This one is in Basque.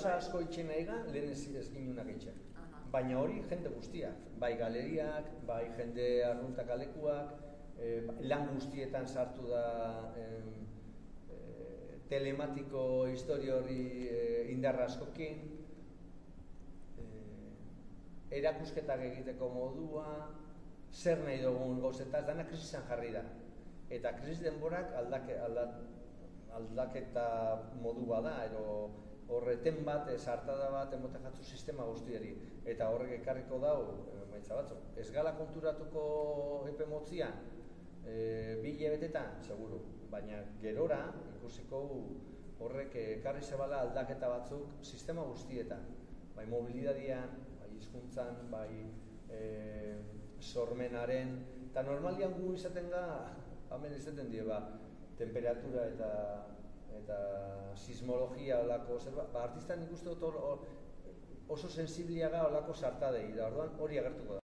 asko itxen nahi gan, lehen ez ginunak itxen. Baina hori jende guztiak, bai galeriak, bai jende arruntak alekuak, lan guztietan sartu da telematiko historia horri indarra askokin, erakusketak egiteko modua, zer nahi dugun gauzetaz, dana krisisan jarri da. Eta krisis denborak aldaketa modua da, horreten bat, sartada bat, emote jatzu sistema guztiari. Eta horrek ekarriko dau, maitza batzuk. Ez gala konturatuko epe motzian, 2 hilabetetan, seguru. Baina gerora, ikusiko horrek ekarri zebala aldaketa batzuk sistema guztietan. Bai mobilidadian, bai hizkuntzan, bai sormenaren, eta normalian gu izaten da, hemen izaten die, temperatura eta sismologia olako zerbait, artistan ikuste dut oso sensibliaga olako sartadei, da orduan hori agertuko da.